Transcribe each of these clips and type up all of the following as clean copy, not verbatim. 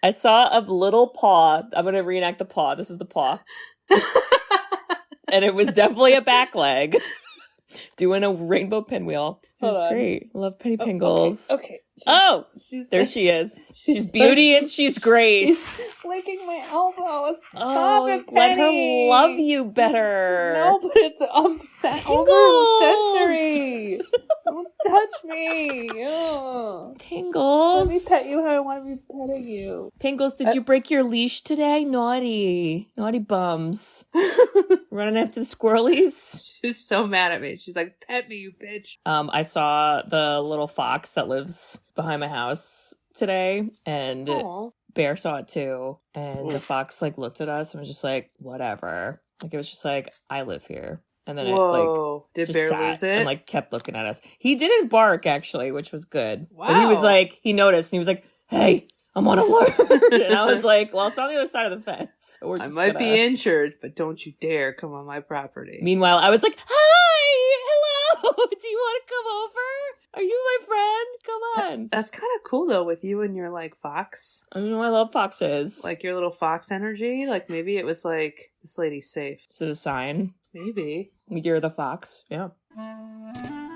I saw a little paw. I'm going to reenact the paw. This is the paw. And it was definitely a back leg doing a rainbow pinwheel. It was great. I love Penny Pingles. Okay. There she is. She's beauty and she's grace. She's licking my elbow. Stop it, Penny. Let her love you better. No, but it's over-sensory. Don't touch me. Ugh. Pingles. Let me pet you how I want to be petting you. Pingles, did you break your leash today? Naughty. Naughty bums. Running after the squirrelies. She's so mad at me. She's like, pet me, you bitch. I saw the little fox that lives behind my house today, and Aww. Bear saw it too. And the fox like looked at us and was just like, whatever. Like it was just like, I live here. And then Did Bear lose it? And like kept looking at us. He didn't bark actually, which was good. Wow. But he was like, he noticed and he was like, hey, I'm on alert. And I was like, well, it's on the other side of the fence. So I might be injured, but don't you dare come on my property. Meanwhile, I was like, hi, hello. Do you want to come over? Are you my friend? Come on. That's kind of cool though with you and your like fox. I know I love foxes. Like your little fox energy. Like maybe it was like, this lady's safe. Is it a sign? Maybe. You're the fox. Yeah.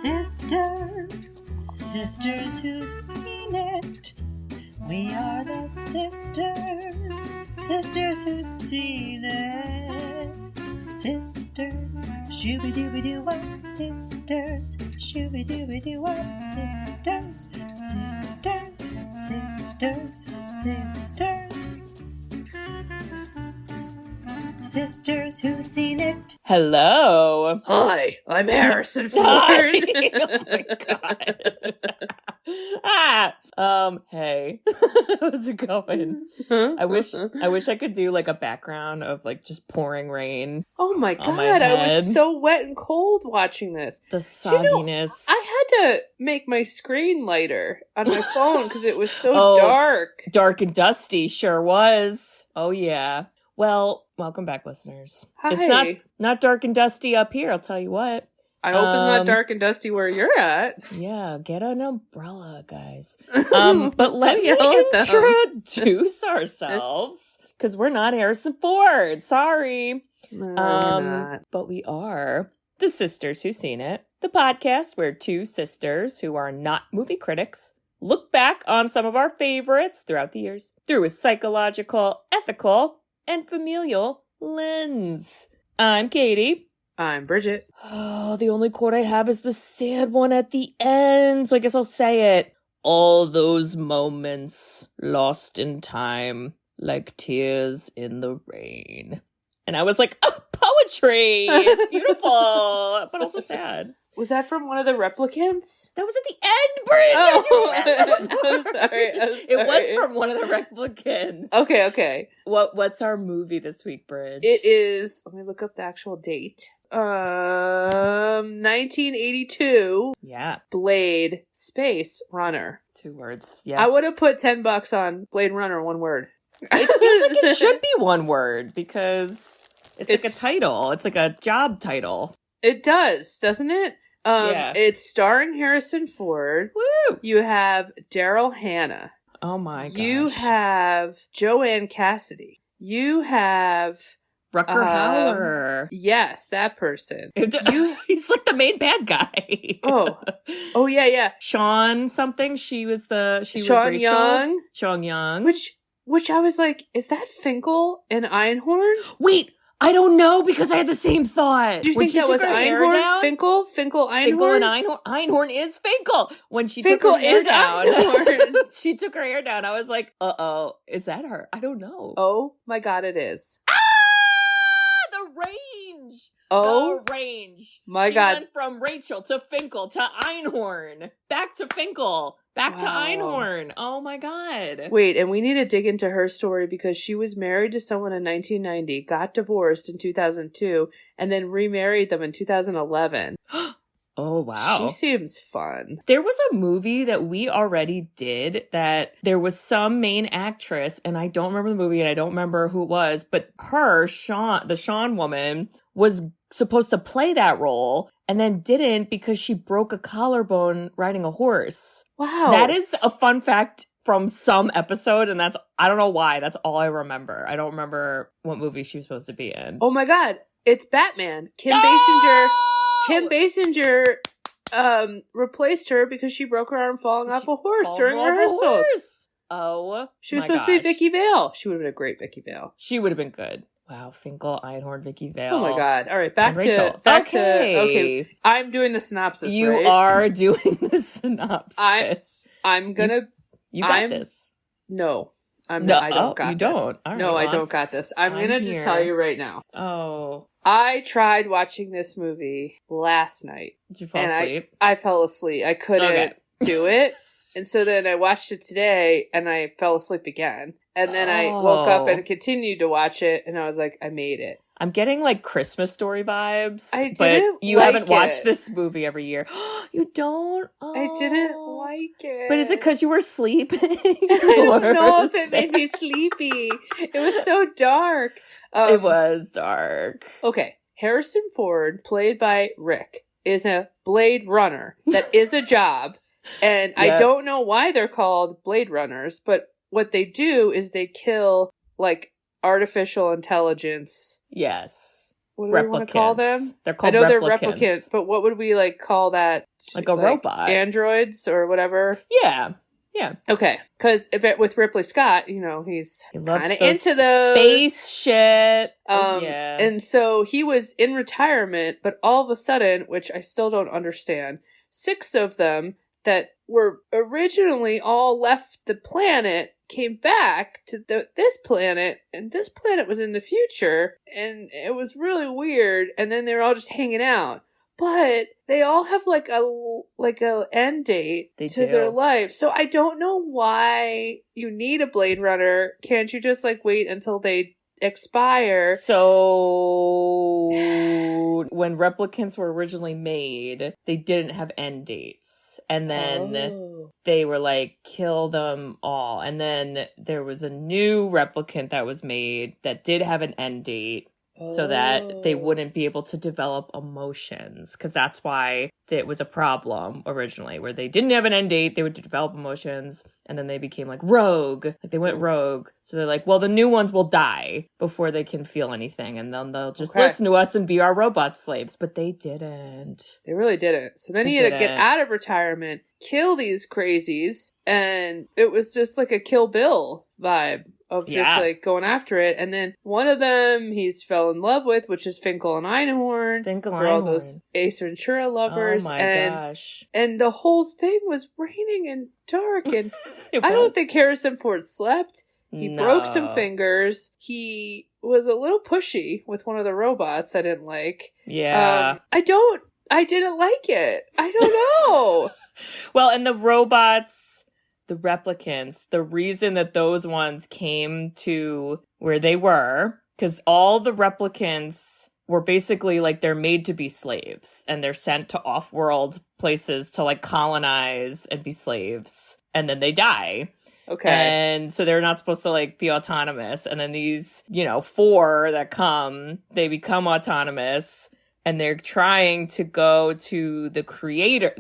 Sisters who've seen it. We are the sisters who've seen it. Sisters, shooby-dooby-doo-wop, sisters, shooby-dooby-doo-wop, sisters, sisters who've seen it. Hello. Hi, I'm Harrison Ford. Oh my god. Hey. How's it going? I wish I could do like a background of like just pouring rain. Oh my god, I was so wet and cold watching this. The sogginess. I had to make my screen lighter on my phone because it was so dark. Dark and dusty, sure was. Oh yeah. Well, welcome back, listeners. Hi. It's not dark and dusty up here, I'll tell you what. I hope it's not dark and dusty where you're at. Yeah, get an umbrella, guys. But let me introduce ourselves, because we're not Harrison Ford. Sorry. No, we're not. But we are the Sisters Who've Seen It, the podcast where two sisters who are not movie critics look back on some of our favorites throughout the years through a psychological, ethical, and familial lens. I'm Katie. I'm Bridget. Oh, the only quote I have is the sad one at the end, so I guess I'll say it. All those moments lost in time, like tears in the rain. And I was like, oh, poetry! It's beautiful, but also sad. Was that from one of the replicants? That was at the end, Bridget! I'm sorry. It was from one of the replicants. Okay. What's our movie this week, Bridge? It is, let me look up the actual date. 1982. Yeah. Blade Space Runner. 2 words, yes. I would have put $10 on Blade Runner, 1 word. It feels like it should be 1 word, because it's like a title. It's like a job title. It does, doesn't it? Yeah. It's starring Harrison Ford. Woo! You have Daryl Hannah. Oh my gosh. You have Joanna Cassidy. You have Rutger Hauer. Yes, that person. He's like the main bad guy. Oh yeah. Sean something. She was Sean Rachel. Young. Sean Young. Which I was like, is that Finkel and Einhorn? Wait, I don't know because I had the same thought. Do you think that was Einhorn? Finkel, Einhorn? Finkel and Einhorn. Einhorn is Finkel. When she Finkel took her hair down. Einhorn. She took her hair down. I was like, uh-oh, is that her? I don't know. Oh my god, it is. The range. Oh, the range. My she god. Went from Rachel to Finkel to Einhorn. Back to Finkel. Back to Einhorn. Oh my god. Wait, and we need to dig into her story because she was married to someone in 1990, got divorced in 2002, and then remarried them in 2011. Oh, wow. She seems fun. There was a movie that we already did that there was some main actress, and I don't remember the movie and I don't remember who it was, but her, the Sean woman, was supposed to play that role and then didn't because she broke a collarbone riding a horse. Wow. That is a fun fact from some episode, and I don't know why. That's all I remember. I don't remember what movie she was supposed to be in. Oh my god, it's Batman. Kim Basinger replaced her because she broke her arm falling off a horse during rehearsals. Oh, she was supposed to be Vicky Vale. She would have been a great Vicky Vale. She would have been good. Wow, Finkel, Einhorn, Vicky Vale. Oh my god! All right, back Rachel. to okay. I'm doing the synopsis. You right? are doing the synopsis. I'm gonna. You got this. No, I'm no. I don't got you this. Don't. All right, no, I don't got this. I'm gonna here. just tell you right now. Oh. I tried watching this movie last night. Did you fall asleep? I fell asleep. I couldn't do it. And so then I watched it today and I fell asleep again. And then I woke up and continued to watch it and I was like, I made it. I'm getting like Christmas Story vibes. But you haven't watched this movie every year. You don't? Oh. I didn't like it. But is it because you were sleeping? I don't know if it made me sleepy. It was so dark. It was dark. Okay. Harrison Ford, played by Rick, is a Blade Runner. That is a job. And I don't know why they're called Blade Runners, but what they do is they kill, like, artificial intelligence. Yes. What do we want to call them? They're called replicants. I know replicants. they're replicants, but what would we, like, call that? Like a robot. Androids or whatever? Yeah. Yeah. Okay. Because with Ripley Scott, you know, he's kind of into those. Space shit. Yeah. And so he was in retirement, but all of a sudden, which I still don't understand, 6 of them that were originally all left the planet came back to this planet, and this planet was in the future, and it was really weird, and then they were all just hanging out. But they all have like a end date to their life. So I don't know why you need a Blade Runner. Can't you just like wait until they expire? So when replicants were originally made, they didn't have end dates. And then they were like, kill them all. And then there was a new replicant that was made that did have an end date. So that they wouldn't be able to develop emotions. Because that's why it was a problem originally. Where they didn't have an end date, they would develop emotions. And then they became like rogue. Like they went rogue. So they're like, well, the new ones will die before they can feel anything. And then they'll just listen to us and be our robot slaves. But they didn't. They really didn't. So then he had to get out of retirement, kill these crazies. And it was just like a Kill Bill vibe. Of just like going after it. And then one of them he's fell in love with, which is Finkel and Einhorn. For all those Ace Ventura lovers. Oh my gosh. And the whole thing was raining and dark. And I don't think Harrison Ford slept. He broke some fingers. He was a little pushy with one of the robots I didn't like. Yeah. I didn't like it. I don't know. Well, and the robots... The replicants, the reason that those ones came to where they were, because all the replicants were basically like they're made to be slaves and they're sent to off-world places to like colonize and be slaves, and then they die. Okay. And so they're not supposed to like be autonomous. And then these, 4 that come, they become autonomous and they're trying to go to their creator.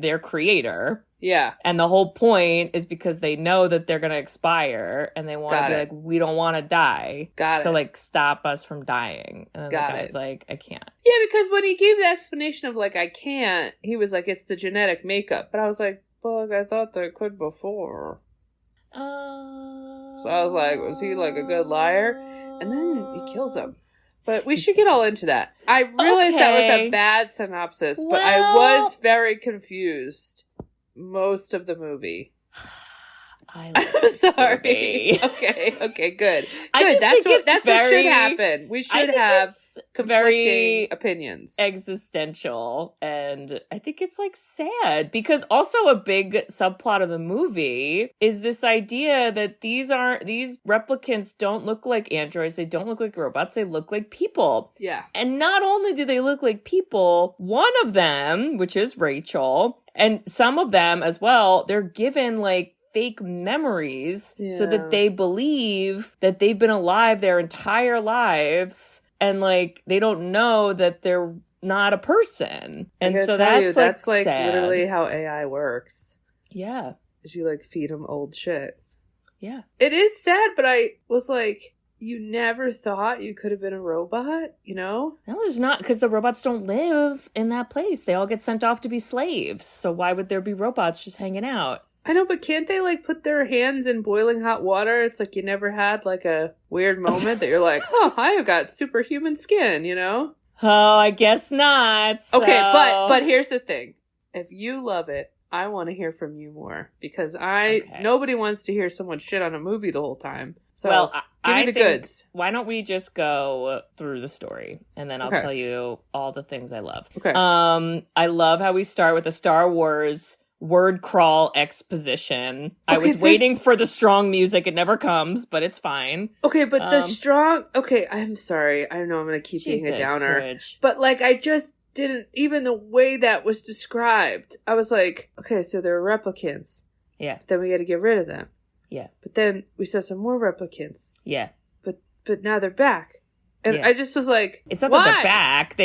Yeah. And the whole point is because they know that they're going to expire and they want to be like, we don't want to die. So like, stop us from dying. And then the guy's like, I can't. Yeah, because when he gave the explanation of like, I can't, he was like, it's the genetic makeup. But I was like, well, I thought they could before. So I was like, was he like a good liar? And then he kills him. But we should get all into that. I realized that was a bad synopsis, but I was very confused most of the movie. I'm sorry. Okay, good. That's what should happen. We should have conflicting opinions. Existential, and I think it's like sad because also a big subplot of the movie is this idea that these replicants don't look like androids, they don't look like robots, they look like people. Yeah. And not only do they look like people, one of them, which is Rachel, and some of them as well, they're given like fake memories so that they believe that they've been alive their entire lives and like they don't know that they're not a person. And so that's like sad. Literally how AI works. Yeah. Is you like feed them old shit. Yeah. It is sad, but I was like, you never thought you could have been a robot, you know? No, there's not, because the robots don't live in that place. They all get sent off to be slaves. So why would there be robots just hanging out? I know, but can't they, like, put their hands in boiling hot water? It's like you never had, like, a weird moment that you're like, oh, I have got superhuman skin, you know? Oh, I guess not. So... Okay, but here's the thing. If you love it, I want to hear from you more. Because nobody wants to hear someone shit on a movie the whole time. So, well, give me the goods. Why don't we just go through the story, and then I'll tell you all the things I love. Okay. I love how we start with the Star Wars word crawl exposition. Okay, I was waiting for the strong music. It never comes, but it's fine. Okay, but the strong... Okay, I'm sorry. I know I'm going to keep being a downer. Bridge. But, like, I just didn't... Even the way that was described, I was like, okay, so they're replicants. Yeah. Then we got to get rid of them. Yeah. But then we saw some more replicants. Yeah. But now they're back. And I just was like, it's not why? that they're back.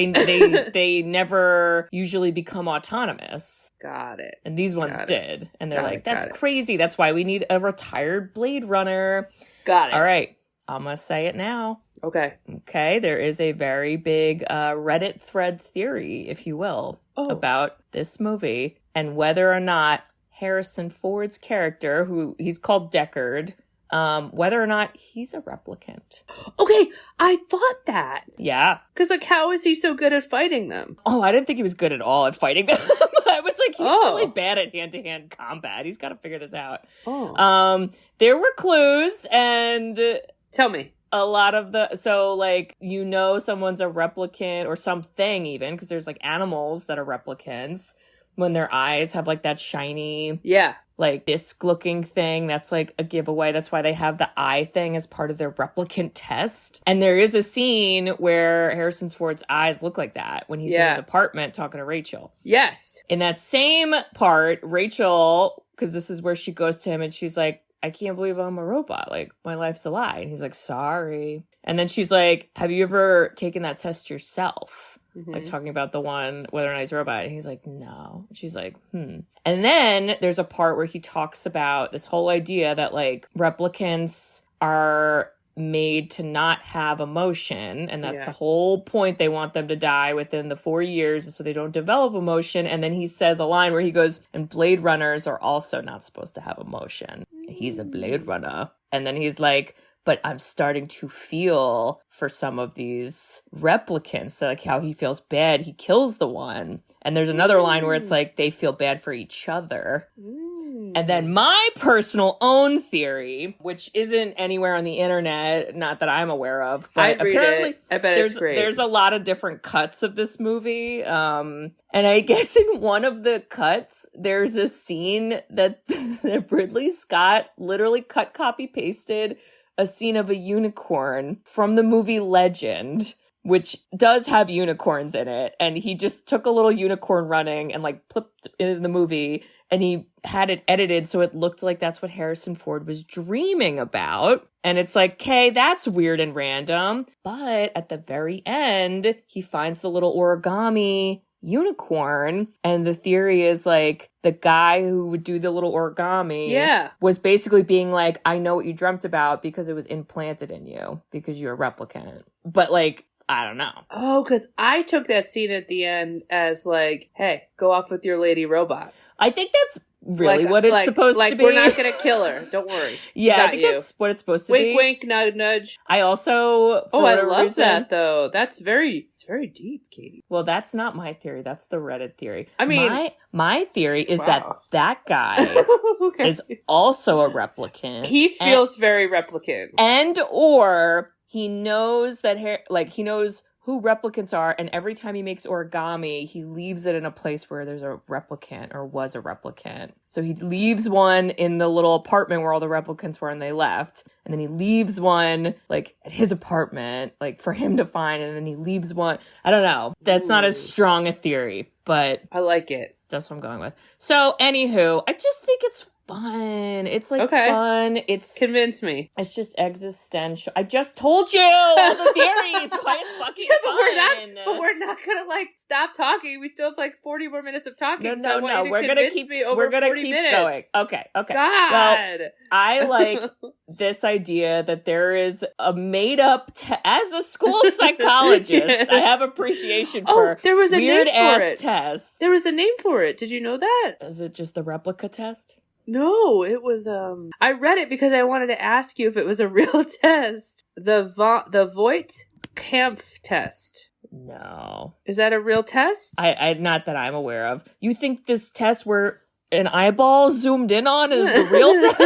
They never usually become autonomous. Got it. And these ones did. And they're like, that's crazy. That's why we need a retired Blade Runner. Got it. All right. I'm going to say it now. Okay. There is a very big Reddit thread theory, if you will, about this movie and whether or not Harrison Ford's character, who he's called Deckard, whether or not he's a replicant. Okay, I thought that. Yeah. Because, like, how is he so good at fighting them? Oh, I didn't think he was good at all at fighting them. I was like, he's really bad at hand-to-hand combat. He's got to figure this out. There were clues, and... Tell me. A lot of so, like, you know someone's a replicant, or something even, because there's, like, animals that are replicants, when their eyes have, like, that shiny... Yeah. Like, disc-looking thing. That's, like, a giveaway. That's why they have the eye thing as part of their replicant test. And there is a scene where Harrison Ford's eyes look like that when he's in his apartment talking to Rachel. Yes. In that same part, Rachel, because this is where she goes to him and she's like, I can't believe I'm a robot. Like, my life's a lie. And he's like, sorry. And then she's like, have you ever taken that test yourself? Like, talking about the one, whether or not he's a robot. And he's like, no. She's like, And then there's a part where he talks about this whole idea that, like, replicants are made to not have emotion. And that's the whole point. They want them to die within the 4 years so they don't develop emotion. And then he says a line where he goes, and Blade Runners are also not supposed to have emotion. He's a Blade Runner. And then he's like, but I'm starting to feel for some of these replicants, like how he feels bad. He kills the one. And there's another line where it's like they feel bad for each other. And then my personal own theory, which isn't anywhere on the internet, not that I'm aware of, but apparently I bet it's great. There's a lot of different cuts of this movie. And I guess in one of the cuts, there's a scene that Ridley Scott literally cut, copy, pasted a scene of a unicorn from the movie Legend, which does have unicorns in it. And he just took a little unicorn running and, like, flipped in the movie, and he had it edited so it looked like that's what Harrison Ford was dreaming about. And it's like, okay, that's weird and random. But at the very end, he finds the little origami unicorn, and the theory is, like, the guy who would do the little origami was basically being like, I know what you dreamt about because it was implanted in you because you're a replicant. But, like, I don't know. Oh, because I took that scene at the end as, like, hey, go off with your lady robot. I think that's really what it's supposed to be. We're not going to kill her. Don't worry. Yeah, I think that's what it's supposed to be. Wink, wink, nudge, nudge. I also... I love that, though. It's very deep, Katie. Well, that's not my theory. That's the Reddit theory. I mean... My theory is that guy is also a replicant. He feels very replicant. And or he knows that, he knows who replicants are, and every time he makes origami, he leaves it in a place where there's a replicant or was a replicant. So he leaves one in the little apartment where all the replicants were and they left. And then he leaves one, like, at his apartment, like, for him to find. And then he leaves one. I don't know. That's not as strong a theory, but... I like it. That's what I'm going with. So, anywho, I just think it's fun. It's like Okay. fun. It's Convince me. It's just existential. I just told you all the theories. Why it's fucking fun. But we're not gonna like stop talking. We still have like 40 more minutes of talking. No. We're gonna keep minutes. going. Okay. God. Well, I like this idea that there is a made up as a school psychologist. I have appreciation for there was a weird name for ass it. tests. There was a name for it. Did you know that? Is it just the replica test? No, it was I read it because I wanted to ask you if it was a real test. The Voigt-Kampf test. No. Is that a real test? I not that I'm aware of. You think this test where an eyeball zoomed in on is the real test?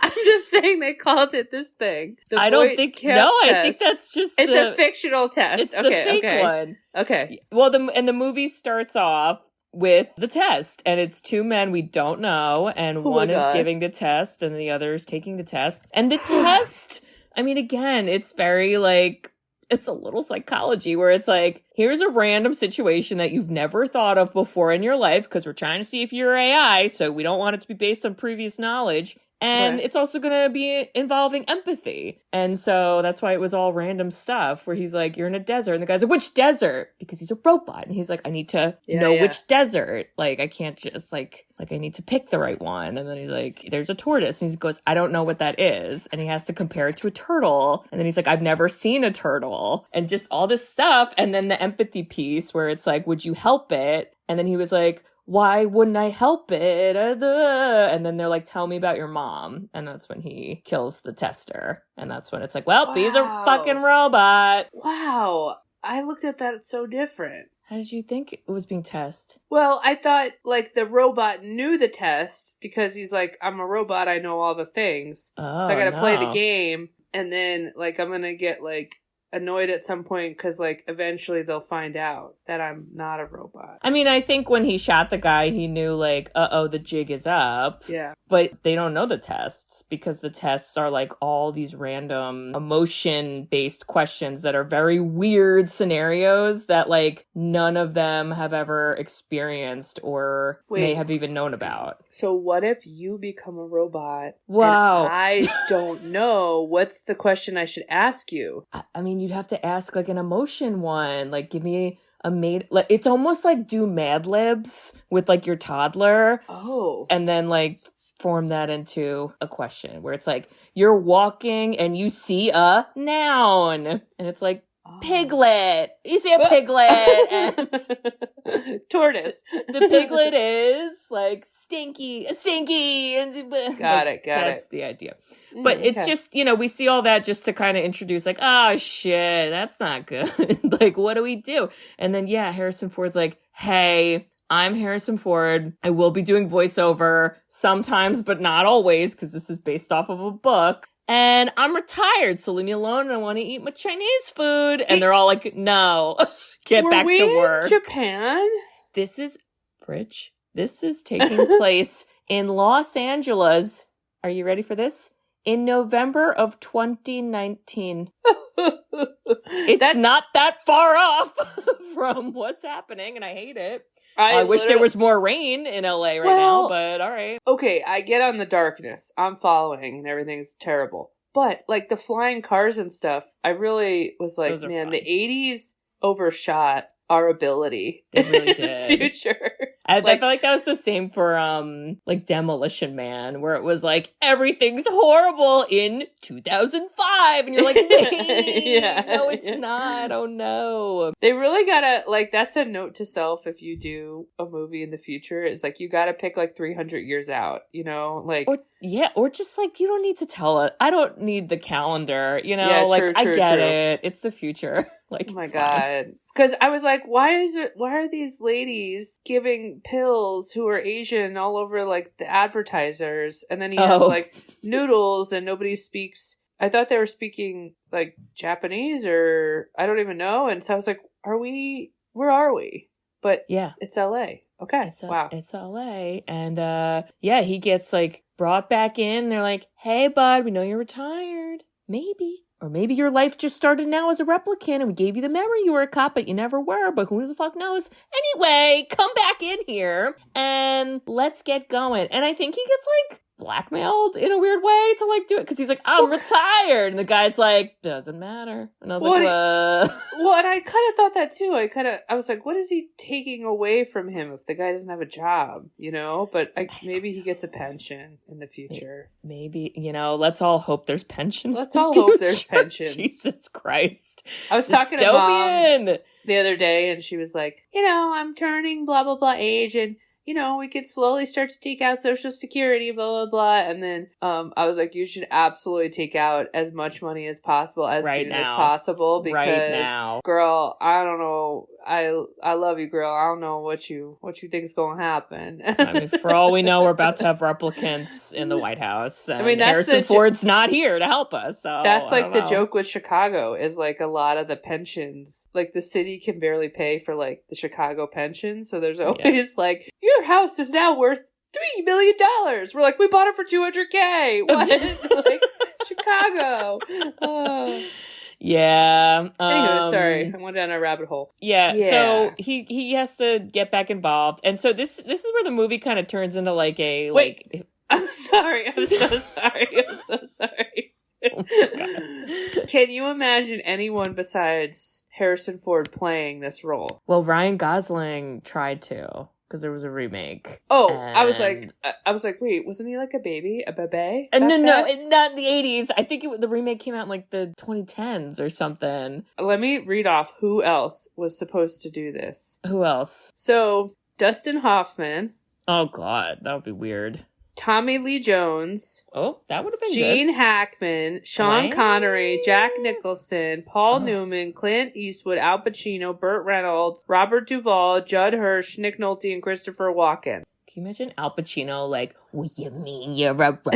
I'm just saying they called it this thing. I don't think. No, I think that's just. It's a fictional test. It's the fake one. Okay. Well, the movie starts off with the test, and it's two men we don't know, and one is giving the test, and the other is taking the test. And the test, I mean, again, it's very like. It's a little psychology where it's like, here's a random situation that you've never thought of before in your life because we're trying to see if you're AI, so we don't want it to be based on previous knowledge. And it's also going to be involving empathy. And so that's why it was all random stuff where he's like, you're in a desert. And the guy's like, which desert? Because he's a robot. And he's like, I need to know which desert. Like, I can't just like I need to pick the right one. And then he's like, there's a tortoise. And he goes, I don't know what that is. And he has to compare it to a turtle. And then he's like, I've never seen a turtle. And just all this stuff. And then the empathy piece where it's like, would you help it? And then he was like, why wouldn't I help it? And then they're like, tell me about your mom. And that's when he kills the tester. And that's when it's like, well, he's a fucking robot. Wow. I looked at that so different. How did you think it was being tested? Well, I thought like the robot knew the test because he's like, I'm a robot. I know all the things. So I got to play the game. And then like, I'm going to get like annoyed at some point because like eventually they'll find out that I'm not a robot. I mean, I think when he shot the guy, he knew like, the jig is up. Yeah. But they don't know the tests because the tests are like all these random emotion-based questions that are very weird scenarios that like none of them have ever experienced or may have even known about. So what if you become a robot? Wow. And I don't know. What's the question I should ask you? I mean, you'd have to ask like an emotion one. Like, give me like it's almost like do Mad Libs with like your toddler. Oh. And then like form that into a question where it's like you're walking and you see a noun and it's like piglet. You see a piglet and tortoise. The piglet is like stinky and got it. That's the idea. But it's just, we see all that just to kind of introduce like, oh shit, that's not good. Like, what do we do? And then Harrison Ford's like, hey, I'm Harrison Ford. I will be doing voiceover sometimes, but not always, because this is based off of a book. And I'm retired, so leave me alone and I want to eat my Chinese food. And they're all like, no, get back to work. In Japan? This is taking place in Los Angeles. Are you ready for this? In November of 2019. It's not that far off from what's happening, and I hate it. I wish there was more rain in LA right now, but all right. Okay, I get on the darkness. I'm following, and everything's terrible. But, like, the flying cars and stuff, I really was like, man, fun. The 80s overshot our ability. They really did. In the future. I feel like that was the same for like Demolition Man, where it was like everything's horrible in 2005, and you're like, no, it's not. Oh no. They really gotta that's a note to self if you do a movie in the future. It's like you gotta pick like 300 years out, or just like you don't need to tell it. I don't need the calendar, true, I get it. It's the future. Like, oh my god. Because I was like, why are these ladies giving pills who are Asian all over like the advertisers? And then he has like noodles and nobody speaks. I thought they were speaking like Japanese or I don't even know. And so I was like, where are we? But it's LA. Okay. Wow. It's LA. And he gets like brought back in. They're like, hey bud, we know you're retired. maybe. Or maybe your life just started now as a replicant and we gave you the memory you were a cop, but you never were, but who the fuck knows? Anyway, come back in here and let's get going. And I think he gets like blackmailed in a weird way to like do it because he's like, I'm retired. And the guy's like, doesn't matter. And I was like, well, and I kind of thought that too. I was like, what is he taking away from him if the guy doesn't have a job, you know? But maybe he gets a pension in the future. Maybe, you know, let's all hope there's pensions. Let's all hope there's pensions. Jesus Christ. I was talking to Mom the other day and she was like, you know, I'm turning blah, blah, blah age and you know, we could slowly start to take out Social Security, blah, blah, blah. And then I was like, you should absolutely take out as much money as possible as soon as possible. Because, girl, I don't know. I love you, girl. I don't know what you think's going to happen. I mean, for all we know, we're about to have replicants in the White House. And Harrison Ford's not here to help us. So that's like the joke with Chicago is like a lot of the pensions. Like the city can barely pay for like the Chicago pension. So there's always like, your house is now worth $3 million. We're like, we bought it for $200K. What? Like Chicago. Oh. Yeah. Anyway, sorry, I went down a rabbit hole. Yeah. So he has to get back involved, and so this is where the movie kind of turns into like a I'm sorry. I'm so sorry. I'm so sorry. Oh my God. Can you imagine anyone besides Harrison Ford playing this role? Well, Ryan Gosling tried to. Because there was a remake. Oh, and I was like, wait, wasn't he like a baby? A bebe? No, not in the 80s. I think the remake came out in like the 2010s or something. Let me read off who else was supposed to do this. Who else? So, Dustin Hoffman. Oh, God. That would be weird. Tommy Lee Jones. Oh, that would have been Gene good. Hackman, Sean Connery, Jack Nicholson, Paul Newman, Clint Eastwood, Al Pacino, Burt Reynolds, Robert Duvall, Judd Hirsch, Nick Nolte, and Christopher Walken. Can you imagine Al Pacino like, what you mean you're a robot?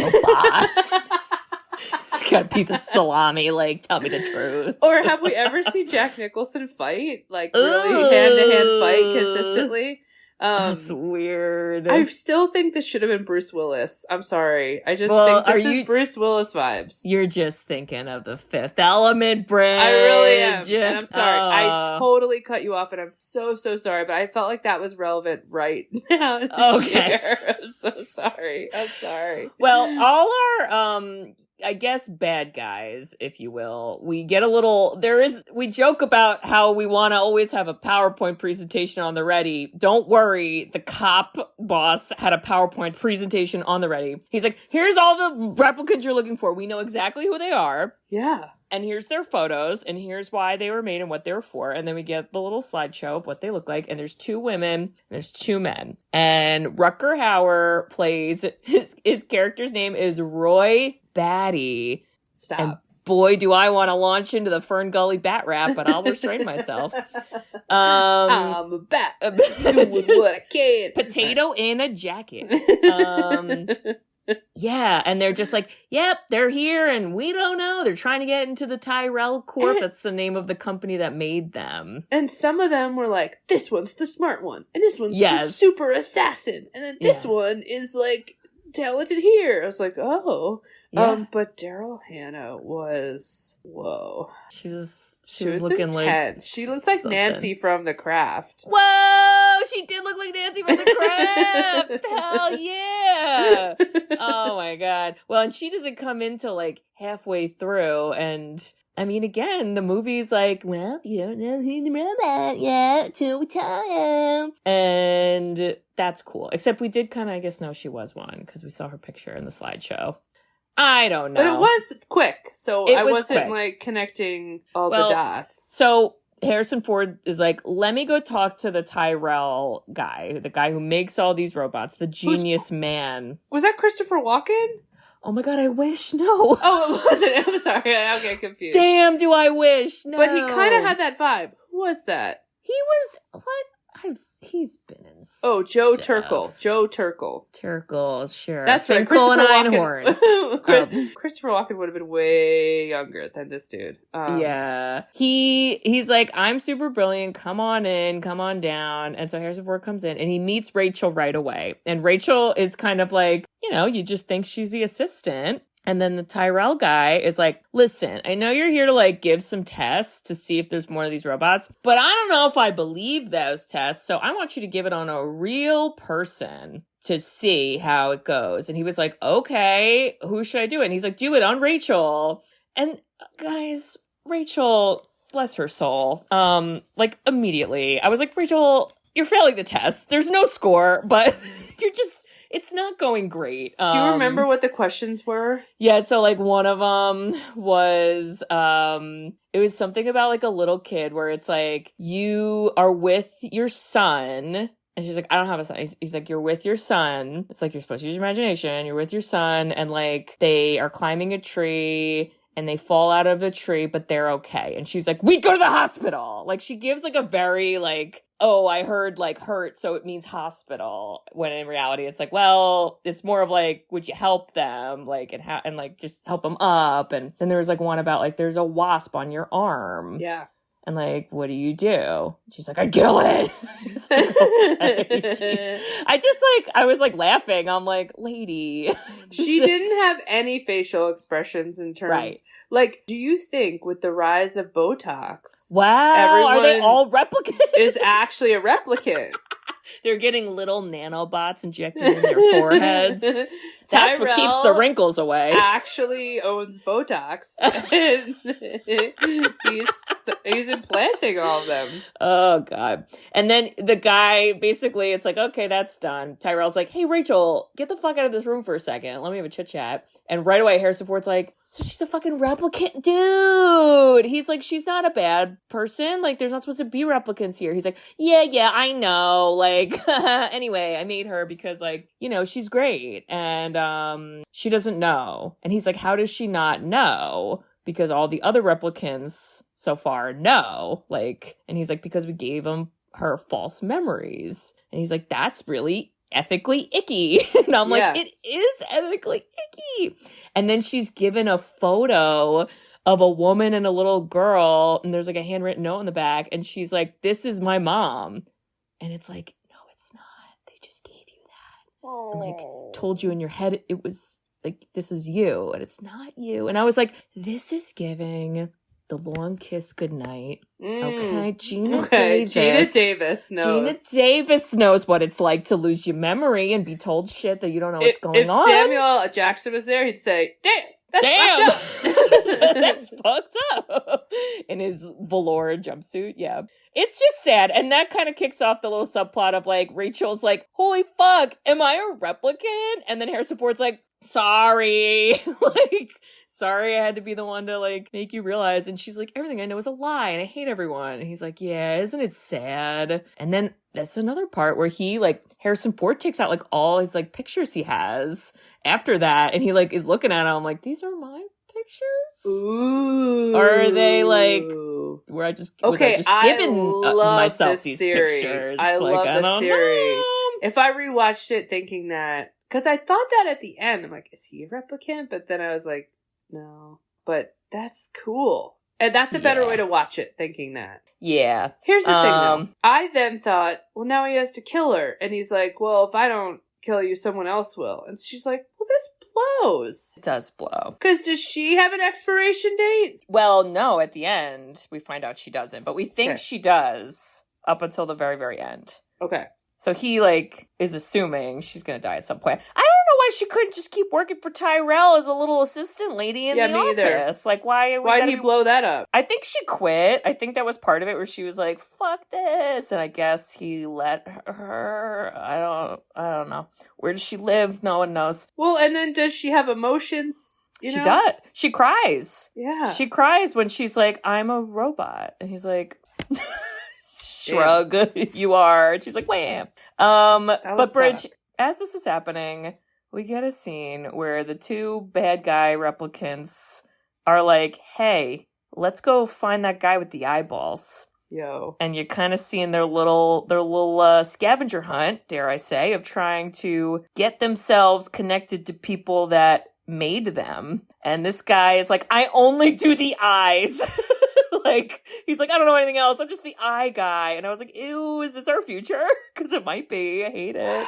He's got a piece of salami, like, tell me the truth. Or have we ever seen Jack Nicholson fight? Like, really hand-to-hand fight consistently? That's weird. I still think this should have been Bruce Willis. I'm sorry. I just think this is Bruce Willis vibes. You're just thinking of The Fifth Element, Bridget. I really am. And I'm sorry. I totally cut you off and I'm so sorry. But I felt like that was relevant right now. Okay. I'm so sorry. I'm sorry. Well, all our, I guess, bad guys, if you will, we get a little, we joke about how we want to always have a PowerPoint presentation on the ready. Don't worry, the cop boss had a PowerPoint presentation on the ready. He's like, here's all the replicants you're looking for. We know exactly who they are. Yeah. And here's their photos, and here's why they were made and what they were for. And then we get the little slideshow of what they look like. And there's 2 women, and there's 2 men. And Rutger Hauer plays, his character's name is Roy Batty. Stop. And boy, do I want to launch into the Fern Gully bat rap, but I'll restrain myself. I'm a bat. Doing what I can. Potato in a jacket. Yeah, and they're just like, yep, they're here, and we don't know. They're trying to get into the Tyrell Corp. That's the name of the company that made them. And some of them were like, this one's the smart one, and this one's the super assassin, and then this one is like talented here. I was like, oh. Yeah. But Daryl Hannah was, whoa. She was looking intense. like she looks like something. Nancy from The Craft. Whoa! She did look like Nancy from The Craft! Hell yeah! Oh my God. Well, and she doesn't come in till like halfway through, and I mean, again, the movie's like, well, you don't know who's the robot yet till we tell you. And that's cool. Except we did kind of, I guess, know she was one, because we saw her picture in the slideshow. I don't know. But it was quick, so I wasn't like connecting all the dots. So Harrison Ford is like, let me go talk to the Tyrell guy, the guy who makes all these robots, the genius man. Was that Christopher Walken? Oh my God, I wish. No. Oh, it wasn't. I'm sorry. I'll get confused. Damn, do I wish. No. But he kind of had that vibe. Who was that? He was, what? He's been in Joe Turkel. Joe Turkel. Turkel, sure. That's right. Finkel and Einhorn. Christopher Walken would have been way younger than this dude. Yeah. He's like, I'm super brilliant. Come on in. Come on down. And so Harrison Ford comes in and he meets Rachel right away. And Rachel is kind of like, you know, you just think she's the assistant. And then the Tyrell guy is like, listen, I know you're here to like give some tests to see if there's more of these robots, but I don't know if I believe those tests. So I want you to give it on a real person to see how it goes. And he was like, okay, who should I do it? And he's like, do it on Rachel. And guys, Rachel, bless her soul. Like immediately I was like, Rachel, you're failing the test. There's no score, but it's not going great. Do you remember what the questions were? Yeah, so like one of them was it was something about like a little kid where it's like you are with your son. And she's like, I don't have a son. He's like, you're with your son. It's like you're supposed to use your imagination. You're with your son, and like they are climbing a tree and they fall out of the tree, but they're okay. And she's like, we go to the hospital. Like she gives like a very like, oh, I heard like hurt, so it means hospital. When in reality, it's like, well, it's more of like, would you help them? Like, and like just help them up. And then there was like one about like, there's a wasp on your arm. Yeah. And like, what do you do? She's like, I kill it. Like, okay. I was like laughing. I'm like, lady. She didn't have any facial expressions in terms. Right. Like, do you think with the rise of Botox, wow, are they all replicants? Is actually a replicant? They're getting little nanobots injected in their foreheads. That's what keeps the wrinkles away. Actually owns Botox. he's implanting all of them. Oh, God. And then the guy, basically, it's like, okay, that's done. Tyrell's like, hey, Rachel, get the fuck out of this room for a second. Let me have a chit-chat. And right away, Harrison Ford's like, so she's a fucking replicant? Dude! He's like, she's not a bad person. Like, there's not supposed to be replicants here. He's like, yeah, I know. Like, anyway, I made her because, like, you know, she's great. And she doesn't know. And he's like, how does she not know? Because all the other replicants so far know. Like, and he's like, because we gave her false memories. And he's like, that's really ethically icky. And I'm like, it is ethically icky. And then she's given a photo of a woman and a little girl, and there's like a handwritten note in the back, and she's like, this is my mom. And it's like, no, it's not. They just gave you that. And like told you in your head it was like, this is you, and it's not you. And I was like, this is giving the long kiss goodnight. Okay, Gina Davis. Gina Davis knows. Gina Davis knows what it's like to lose your memory and be told shit that you don't know what's going on. If Samuel Jackson was there, he'd say, damn, that's fucked up. In his velour jumpsuit, yeah. It's just sad. And that kind of kicks off the little subplot of like, Rachel's like, holy fuck, am I a replicant? And then Harrison Ford's like, sorry. Like, sorry I had to be the one to like make you realize. And she's like, everything I know is a lie and I hate everyone. And he's like, yeah, isn't it sad? And then that's another part where he like, Harrison Ford takes out like all his like pictures he has after that. And he like is looking at them like, these are my pictures? Ooh. Or are they like, where I just, given myself these pictures? I love this theory. Know. If I rewatched it thinking that, because I thought that at the end, I'm like, is he a replicant? But then I was like, no. But that's cool. And that's a better way to watch it, thinking that. Yeah. Here's the thing, though. I then thought, well, now he has to kill her. And he's like, well, if I don't kill you, someone else will. And she's like, well, this blows. It does blow. Because does she have an expiration date? Well, no. At the end, we find out she doesn't. But we think she does up until the very, very end. Okay. So he, like, is assuming she's going to die at some point. I don't know why she couldn't just keep working for Tyrell as a little assistant lady in the office. Either. Like, why did he blow that up? I think she quit. I think that was part of it where she was like, fuck this. And I guess he let her. I don't know. Where does she live? No one knows. Well, and then does she have emotions? She does. She cries. Yeah. She cries when she's like, I'm a robot. And he's like... Shrug, you are. And she's like, wham. But Bridge, as this is happening, we get a scene where the two bad guy replicants are like, hey, let's go find that guy with the eyeballs. Yo. And you're kind of seeing their little scavenger hunt, dare I say, of trying to get themselves connected to people that made them. And this guy is like, I only do the eyes. Like, he's like, I don't know anything else. I'm just the eye guy. And I was like, ew, is this our future? Because it might be. I hate it.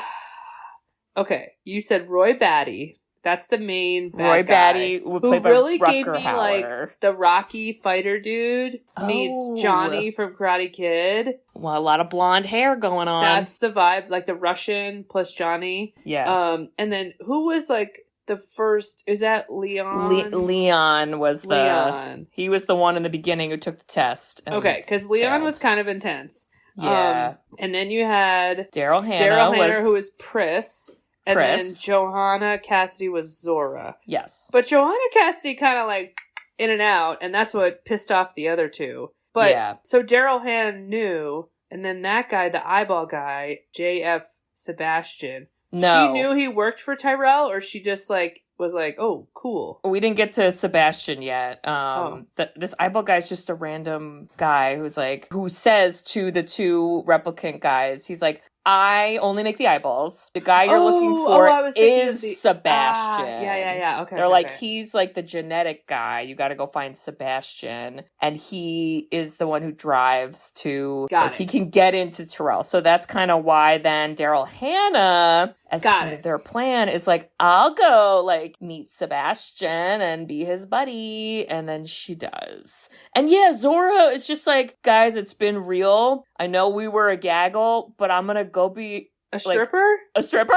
Okay, you said Roy Batty. That's the main bad Roy guy, Batty, who played by really Rutger gave me Hauer. like the Rocky fighter dude meets Johnny from Karate Kid. Well, a lot of blonde hair going on. That's the vibe, like the Russian plus Johnny. Yeah. And then who was like the first? Is that Leon? Leon was Leon. He was the one in the beginning who took the test. Okay, because Leon was kind of intense. Yeah. And then you had Daryl Hannah, who was Pris. And then Joanna Cassidy was Zora. Yes. But Joanna Cassidy kind of like in and out, and that's what pissed off the other two. But so Daryl Hannah knew, and then that guy, the eyeball guy, J.F. Sebastian. No. She knew he worked for Tyrell, or she just like was like, oh, cool. We didn't get to Sebastian yet. This eyeball guy is just a random guy who says to the two replicant guys, he's like, I only make the eyeballs. The guy you're looking for is Sebastian. Okay. They're like, he's like the genetic guy. You got to go find Sebastian. And he is the one who drives to, he can get into Tyrell. So that's kind of why then Daryl Hannah, as part of their plan, is like, I'll go like meet Sebastian and be his buddy. And then she does. And yeah, Zora is just like, guys, it's been real. I know we were a gaggle, but I'm going to go be a stripper? A stripper?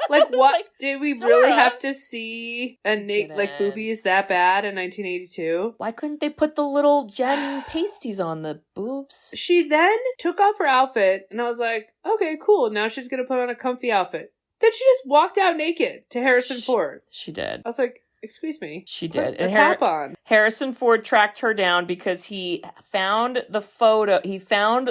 Like, what? Like, did we Zora. Really have to see like boobies that bad in 1982? Why couldn't they put the little gem pasties on the boobs? She then took off her outfit, and I was like, okay, cool. Now she's going to put on a comfy outfit. Then she just walked out naked to Harrison Ford. She did. I was like, excuse me. She did. And cap on. Harrison Ford tracked her down because he found the photo. He found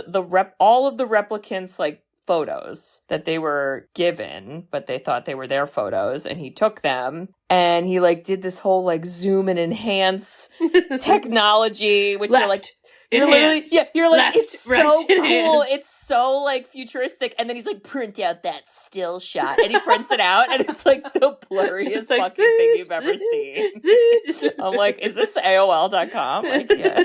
all of the replicants, like, photos that they were given, but they thought they were their photos, and he took them, and he, like, did this whole, like, zoom and enhance technology, which you're like... You're literally, you're like, left, it's so cool. It's so, like, futuristic. And then he's like, print out that still shot. And he prints it out, and it's, like, the blurriest like, fucking thing you've ever seen. I'm like, is this AOL.com? Like, yeah.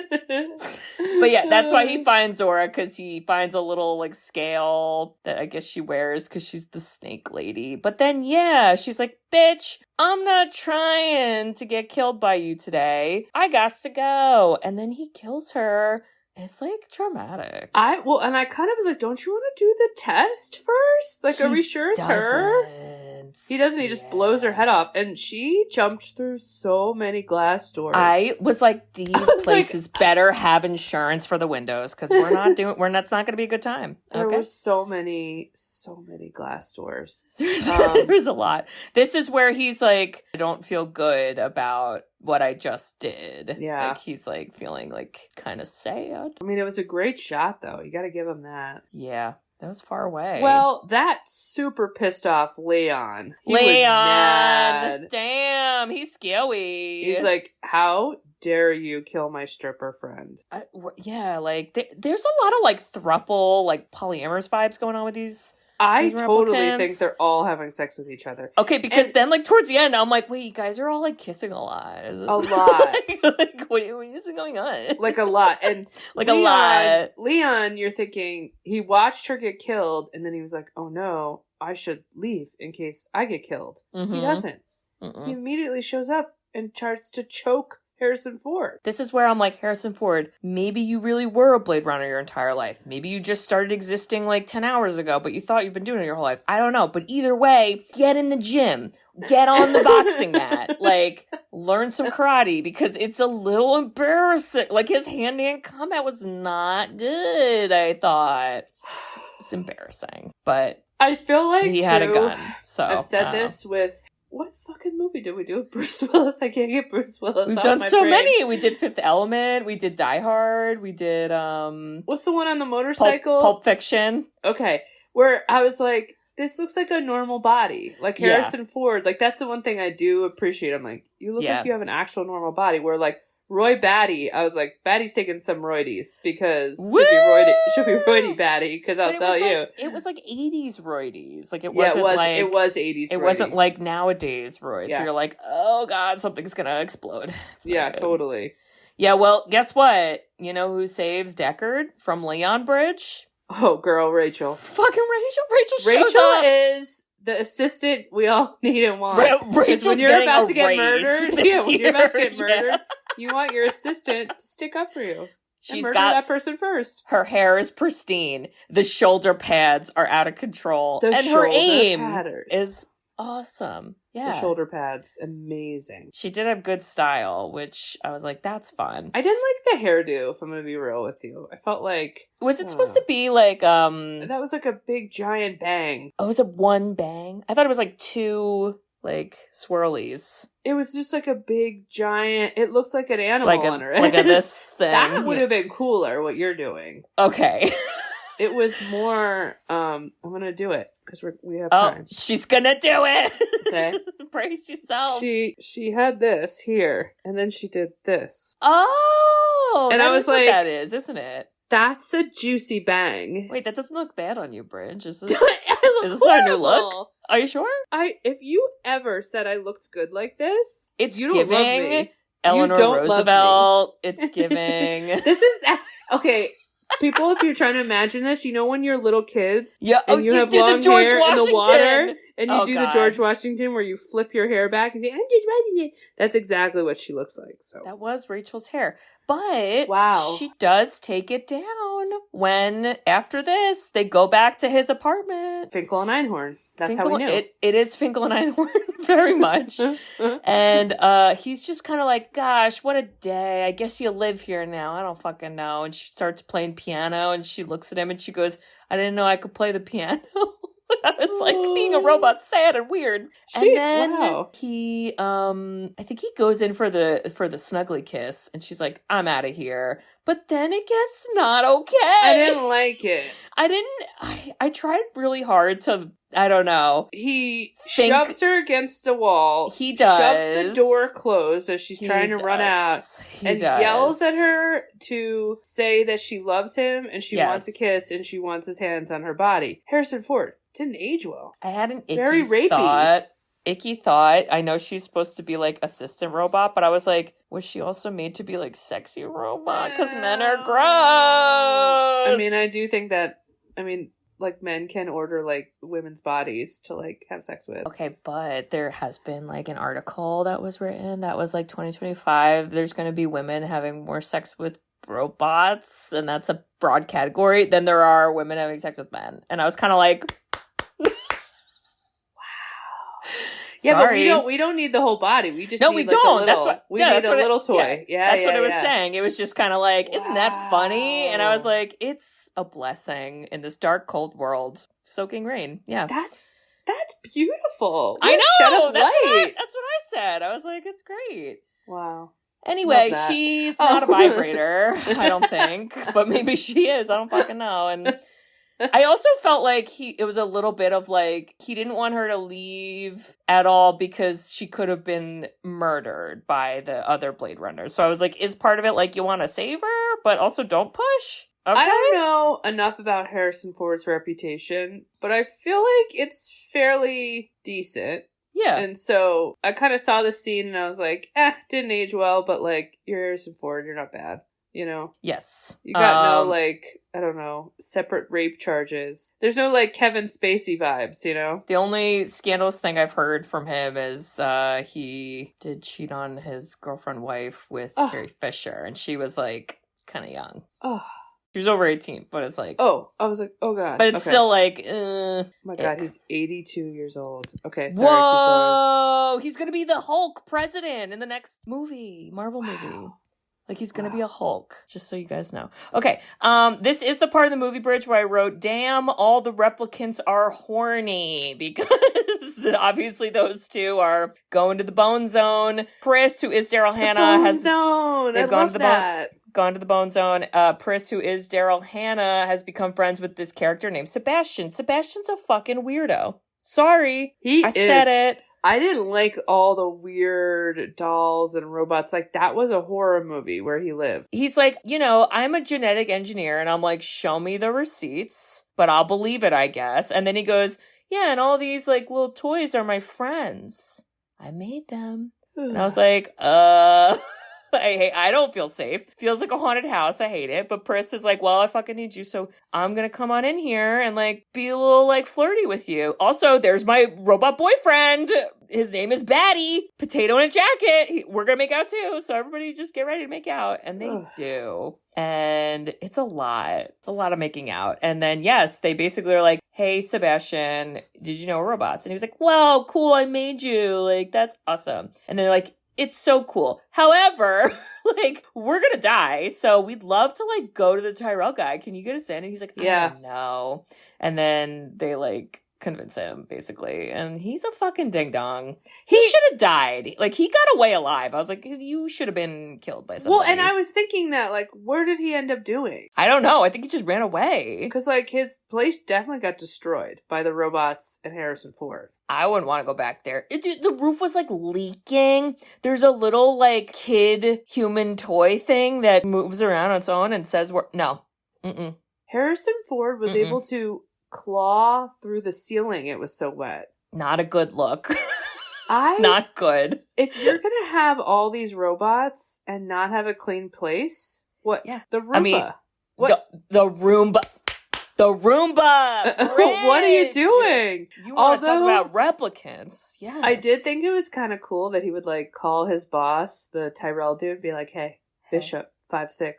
But yeah, that's why he finds Zora, because he finds a little, like, scale that I guess she wears because she's the snake lady. But then, yeah, she's like, bitch, I'm not trying to get killed by you today. I got to go. And then he kills her. It's, like, traumatic. And I kind of was like, don't you want to do the test first? Like, are we sure it's her? He doesn't. He just blows her head off. And she jumped through so many glass doors. I was like, these places better have insurance for the windows, because that's not going to be a good time. There were so many glass doors. There's a lot. This is where he's like, I don't feel good about what I just did. Yeah. Like, he's like feeling like kind of sad. I mean, it was a great shot though. You got to give him that. Yeah. That was far away. Well, that super pissed off Leon. He was mad. Damn, he's scary. He's like, how dare you kill my stripper friend? Like, there's a lot of, like, throuple, like, polyamorous vibes going on with these. I totally think they're all having sex with each other. Okay, because then, like, towards the end, I'm like, wait, you guys are all, like, kissing a lot. A lot. like, what is going on? Like, a lot. And like, a lot. Leon, you're thinking, he watched her get killed, and then he was like, oh, no, I should leave in case I get killed. Mm-hmm. He doesn't. Mm-mm. He immediately shows up and starts to choke Harrison Ford. This is where I'm like, Harrison Ford, maybe you really were a Blade Runner your entire life. Maybe you just started existing like 10 hours ago, but you thought you've been doing it your whole life. I don't know. But either way, get in the gym. Get on the boxing mat. Like, learn some karate, because it's a little embarrassing. Like, his hand-to-hand combat was not good, I thought. It's embarrassing. But I feel like he had a gun. So I've said this with... What fucking movie did we do with Bruce Willis? I can't get Bruce Willis. We've done so many. We did Fifth Element. We did Die Hard. We did what's the one on the motorcycle? Pulp Fiction. Okay, where I was like, this looks like a normal body, like Harrison Ford. Like, that's the one thing I do appreciate. I'm like, you look like you have an actual normal body. Where like Roy Batty, I was like, Batty's taking some roidies, because should be roidy Batty, because I'll tell you. It was like 80s roidies. Like, it wasn't like... It was 80s It wasn't like nowadays roids, where you're like, oh god, something's gonna explode. Totally. Yeah, well, guess what? You know who saves Deckard from Leon Bridge? Oh, girl, Rachel. Fucking Rachel. Rachel shows up. Is the assistant we all need and want. Rachel's when you're getting about a to get raise murdered, this when you're about to year, get murdered, you want your assistant to stick up for you. She's murder got that person first. Her hair is pristine. The shoulder pads are out of control. The and her aim padders. is awesome. Yeah. The shoulder pads, amazing. She did have good style, which I was like, that's fun. I didn't like the hairdo, if I'm going to be real with you. I felt like... Was it supposed to be like, That was like a big giant bang. Oh, was it one bang? I thought it was like two, like, swirlies. It was just like a big giant... It looked like an animal on her. Like a this thing. That would have been cooler, what you're doing. Okay. It was more, I'm going to do it. Because we have time. Oh, she's gonna do it! Okay. Brace yourself. She had this here, and then she did this. Oh! And I was like... what that is, isn't it? That's a juicy bang. Wait, that doesn't look bad on you, Bridge. Is this, is this our new look? Are you sure? If you ever said I looked good like this, it's you don't love giving me. Eleanor You don't Roosevelt. It's giving... This is... Okay... People, if you're trying to imagine this, you know when you're little kids, yeah, and you have do long the George hair Washington. in the water, and you do God. the George Washington where you flip your hair back and say, "I'm George Washington." That's exactly what she looks like. So that was Rachel's hair, but wow, she does take it down when after this they go back to his apartment. Finkel and Einhorn. That's how we knew. It is Finkel and Einhorn very much. And he's just kind of like, gosh, what a day. I guess you live here now. I don't fucking know. And she starts playing piano and she looks at him and she goes, I didn't know I could play the piano. I was like, being a robot's sad and weird. And then he, I think he goes in for the snuggly kiss and she's like, I'm out of here. But then it gets not okay. I didn't like it. I tried really hard to, I don't know. He shoves her against the wall. He does. Shoves the door closed as she's trying to run out. Yells at her to say that she loves him and she wants a kiss and she wants his hands on her body. Harrison Ford didn't age well. I had an very rapey icky thought. I know she's supposed to be like assistant robot, but I was like, was she also made to be like sexy robot? Because men are gross. I mean, I do think that, like men can order like women's bodies to like have sex with. Okay, but there has been like an article that was written that was like 2025. There's going to be women having more sex with robots, and that's a broad category, than there are women having sex with men. And I was kind of like, yeah, sorry. but we don't need the whole body. We just no, need, we like, don't. A little, that's what we need a little toy. Yeah, that's what I was saying. It was just kind of like, isn't that funny? And I was like, it's a blessing in this dark, cold world. Soaking rain. Yeah, that's beautiful. I know. That's what light. I said. I was like, it's great. Wow. Anyway, she's not a vibrator, I don't think, but maybe she is. I don't fucking know. And I also felt like it was a little bit of like, he didn't want her to leave at all because she could have been murdered by the other Blade Runners. So I was like, is part of it like you want to save her, but also don't push? Okay. I don't know enough about Harrison Ford's reputation, but I feel like it's fairly decent. Yeah. And so I kind of saw the scene and I was like, didn't age well, but like, you're Harrison Ford, you're not bad. You know? Yes. You got no, like, I don't know, separate rape charges. There's no, like, Kevin Spacey vibes, you know? The only scandalous thing I've heard from him is he did cheat on his girlfriend wife with Carrie Fisher, and she was, like, kind of young. Oh. She was over 18, but it's like... Oh, I was like, oh, God. But it's still like... oh, my God, he's 82 years old. Okay, sorry. Whoa! He's gonna be the Hulk president in the next movie, Marvel movie. Like, he's going to be a Hulk, just so you guys know. Okay, this is the part of the movie, Bridge, where I wrote, damn, all the replicants are horny, because obviously those two are going to the bone zone. Chris, who is Daryl Hannah, has... Zone! I love that. Gone to the bone zone. Pris, who is Daryl Hannah, has become friends with this character named Sebastian. Sebastian's a fucking weirdo. Sorry. I said it. I didn't like all the weird dolls and robots. Like, that was a horror movie where he lived. He's like, I'm a genetic engineer, and I'm like, show me the receipts, but I'll believe it, I guess. And then he goes, yeah, and all these, like, little toys are my friends. I made them. And I was like, I don't feel safe. Feels like a haunted house. I hate it. But Pris is like, well, I fucking need you, so I'm gonna come on in here and like be a little like flirty with you. Also, there's my robot boyfriend. His name is Batty. Potato in a jacket. We're gonna make out too. So everybody just get ready to make out. And they do. And it's a lot. It's a lot of making out. And then, yes, they basically are like, hey, Sebastian, did you know we're robots? And he was like, wow, cool, I made you. Like, that's awesome. And they're like, it's so cool. However, like, we're gonna die, so we'd love to, like, go to the Tyrell guy. Can you get us in? And he's like, I don't know. And then they, like, convince him, basically. And he's a fucking ding-dong. He should have died. Like, he got away alive. I was like, you should have been killed by somebody. Well, and I was thinking that, like, where did he end up doing? I don't know. I think he just ran away. Because, like, his place definitely got destroyed by the robots and Harrison Ford. I wouldn't want to go back there. The roof was, like, leaking. There's a little, like, kid human toy thing that moves around on its own and says, no. Mm-mm. Harrison Ford was able to claw through the ceiling. It was so wet. Not a good look. Not good. If you're going to have all these robots and not have a clean place, what? Yeah. The Roomba. I mean, what? The Roomba. The Roomba! What are you doing? You want to talk about replicants. Yes. I did think it was kind of cool that he would, like, call his boss, the Tyrell dude, be like, hey, Bishop, 5'6",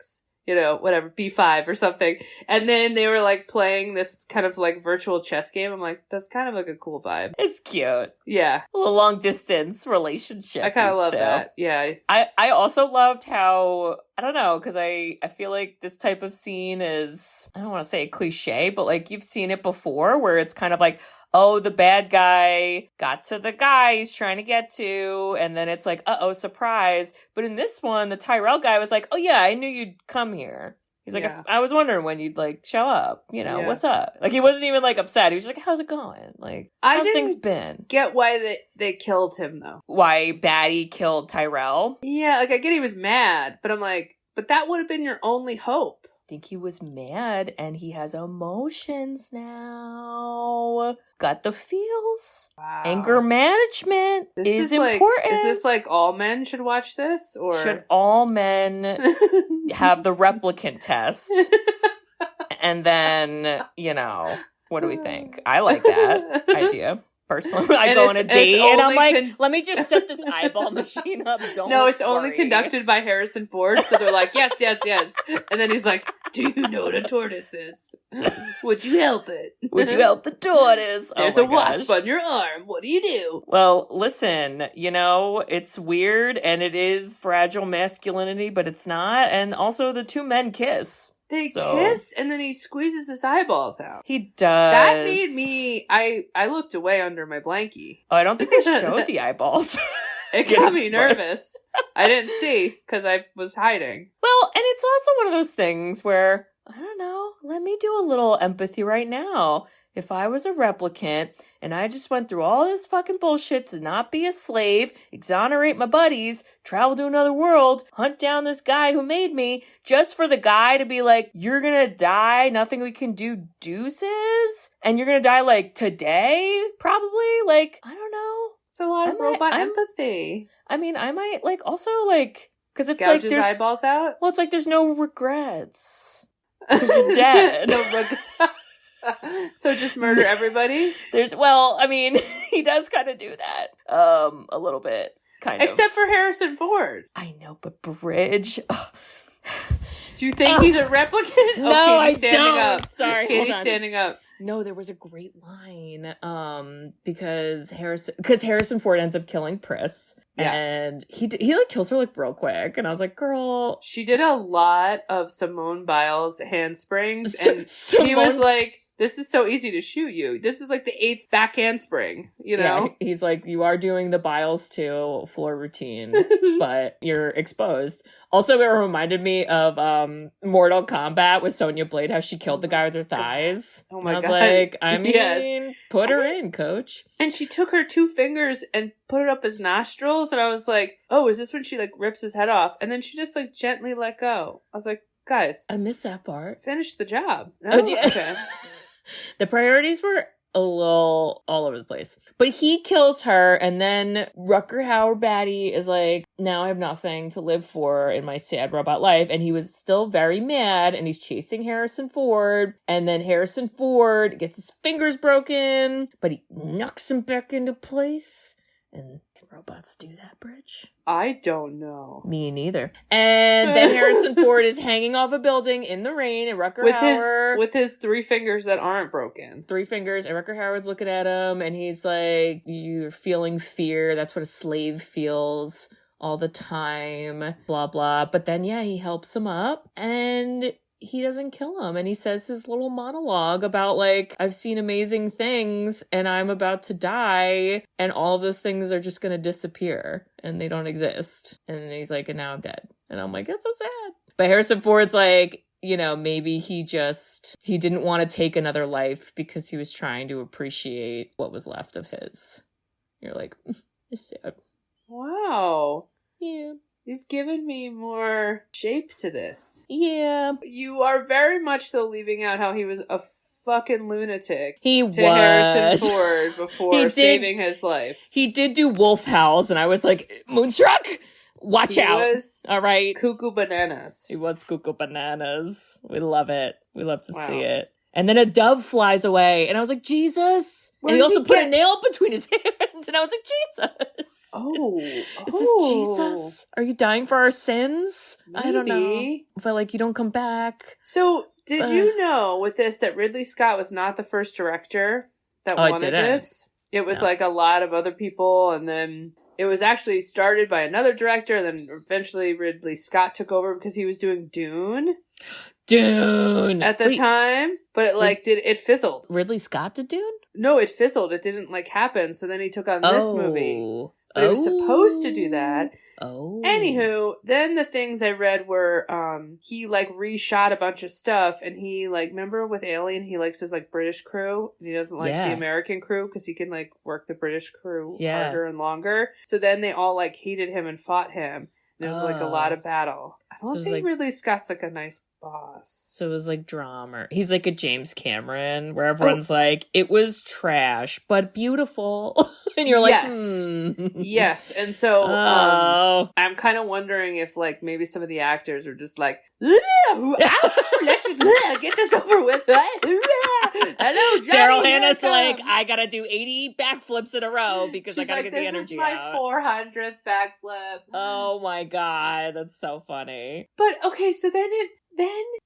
you know, whatever, B5 or something. And then they were, like, playing this kind of, like, virtual chess game. I'm like, that's kind of, like, a cool vibe. It's cute. Yeah. A long-distance relationship. I kind of love that. Yeah. I also loved how, I don't know, because I feel like this type of scene is, I don't want to say a cliche, but, like, you've seen it before, where it's kind of like, oh, the bad guy got to the guy he's trying to get to, and then it's like, uh-oh, surprise. But in this one, the Tyrell guy was like, oh yeah, I knew you'd come here. He's like, I was wondering when you'd, like, show up. You know, what's up? Like, he wasn't even, like, upset. He was just like, how's it going? Like, how's things been? Get why they killed him, though. Why Batty killed Tyrell? Yeah, like, I get he was mad, but I'm like, but that would have been your only hope. I think he was mad, and he has emotions now. Got the feels. Wow. Anger management is important. Is this like all men should watch this? Or should all men have the replicant test? And then, you know, what do we think? I like that idea. Personally, I go on a date and I'm like, let me just set this eyeball machine up. No, it's only conducted by Harrison Ford. So they're like, yes. And then he's like, do you know what a tortoise is? Would you help it? Would you help the tortoise? There's a wasp on your arm. What do you do? Well, listen, you know, it's weird and it is fragile masculinity, but it's not. And also the two men kiss. They kiss, and then he squeezes his eyeballs out. He does. That made me... I looked away under my blankie. Oh, I don't think they showed the eyeballs. It got me nervous. I didn't see, because I was hiding. Well, and it's also one of those things where, I don't know, let me do a little empathy right now. If I was a replicant, and I just went through all this fucking bullshit to not be a slave, exonerate my buddies, travel to another world, hunt down this guy who made me, just for the guy to be like, you're gonna die, nothing we can do, deuces? And you're gonna die, like, today? Probably? Like, I don't know. It's a lot of robot empathy. I mean, I might, like, also, like, because it's gouge like there's... his eyeballs out? Well, it's like there's no regrets. Because you're dead. No regrets. So just murder everybody? Well, I mean, he does kind of do that. A little bit, kind of. Except for Harrison Ford. I know, but Bridge... Do you think he's a replicant? No, I don't. Up. Sorry, Katie's standing up. No, there was a great line, because Harrison Ford ends up killing Pris. Yeah. And he like kills her like real quick, and I was like, "Girl." She did a lot of Simone Biles handsprings, and he was like, "This is so easy to shoot you. This is like the 8th back handspring." You know, he's like, "You are doing the Biles 2 floor routine, but you're exposed." Also, it reminded me of Mortal Kombat with Sonya Blade, how she killed the guy with her thighs. Oh my God. I was like, I mean, put her in, coach. And she took her 2 fingers and put it up his nostrils, and I was like, oh, is this when she, like, rips his head off? And then she just, like, gently let go. I was like, guys. I missed that part. Finish the job. No? Oh, okay. The priorities were a little all over the place. But he kills her, and then Rutger Hauer baddie is like, now I have nothing to live for in my sad robot life. And he was still very mad, and he's chasing Harrison Ford. And then Harrison Ford gets his fingers broken, but he knocks him back into place. And can robots do that, Bridge? I don't know. Me neither. And then Harrison Ford is hanging off a building in the rain, and Rutger Hauer... With his 3 fingers that aren't broken. 3 fingers, and Rutger Hauer's looking at him, and he's like, you're feeling fear. That's what a slave feels all the time. Blah, blah. But then, yeah, he helps him up, and... he doesn't kill him, and he says his little monologue about, like, I've seen amazing things, and I'm about to die, and all of those things are just gonna disappear, and they don't exist. And then he's like, and now I'm dead. And I'm like, that's so sad. But Harrison Ford's like, you know, maybe he didn't want to take another life because he was trying to appreciate what was left of his. You're like, it's sad. Wow. Yeah. You've given me more shape to this. Yeah. You are very much though leaving out how he was a fucking lunatic. He to was. Harrison Ford before saving his life. He did do wolf howls, and I was like, Moonstruck, watch out. Was all right. cuckoo bananas. He was cuckoo bananas. We love it. We love to see it. And then a dove flies away, and I was like, Jesus. And he also put a nail between his hands, and I was like, Jesus. Oh. Is this Jesus? Are you dying for our sins? Maybe. I don't know. But, like, you don't come back. So, did you know with this that Ridley Scott was not the first director that wanted this? It was, like, a lot of other people, and then it was actually started by another director, and then eventually Ridley Scott took over because he was doing Dune. Dune! At the time. But, it fizzled. Ridley Scott did Dune? No, it fizzled. It didn't, happen, so then he took on this movie. But he was supposed to do that. Oh. Anywho, then the things I read were, he, reshot a bunch of stuff, and he, remember with Alien, he likes his, British crew, and he doesn't like the American crew, because he can, work the British crew harder and longer. So then they all, hated him and fought him. And there was, a lot of battle. I don't think Ridley Scott's, a nice boss. So it was, drama. He's like a James Cameron, where everyone's like, it was trash, but beautiful. And you're like, Yes. And so, I'm kind of wondering if, maybe some of the actors are just like, let's just get this over with. Hello, Johnny. Daryl Hannah's like, I gotta do 80 backflips in a row because I gotta get the energy out. This is my 400th backflip. Oh my god, that's so funny. But, okay, so then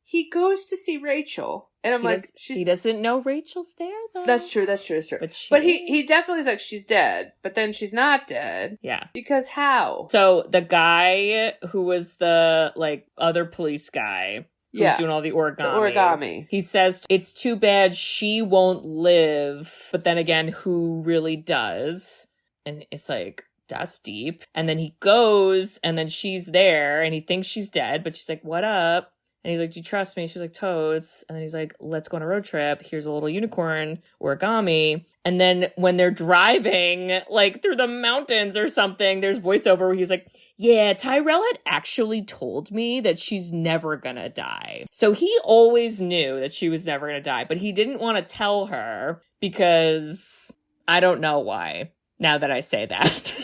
he goes to see Rachel. And I'm he doesn't know Rachel's there, though. That's true. But he definitely is like, she's dead. But then she's not dead. Yeah. Because how? So the guy who was the, other police guy who's doing all the origami. He says, it's too bad she won't live. But then again, who really does? And it's like, that's deep. And then he goes, and then she's there, and he thinks she's dead. But she's like, what up? And he's like, do you trust me? She's like, totes. And then he's like, let's go on a road trip. Here's a little unicorn origami. And then when they're driving, through the mountains or something, there's voiceover where he's like, yeah, Tyrell had actually told me that she's never gonna die. So he always knew that she was never gonna die, but he didn't want to tell her because I don't know why, now that I say that.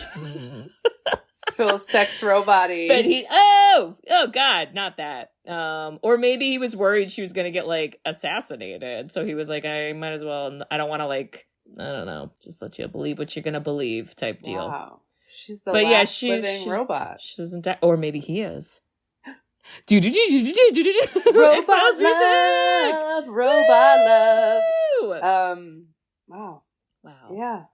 Feels sex robot-y. But oh god, not that. Or maybe he was worried she was gonna get assassinated, so he was like, I might as well, I don't want to I don't know, just let you believe what you're gonna believe type deal. Wow. She's the last living robot. She doesn't die, or maybe he is. Robot love. Wow. Yeah.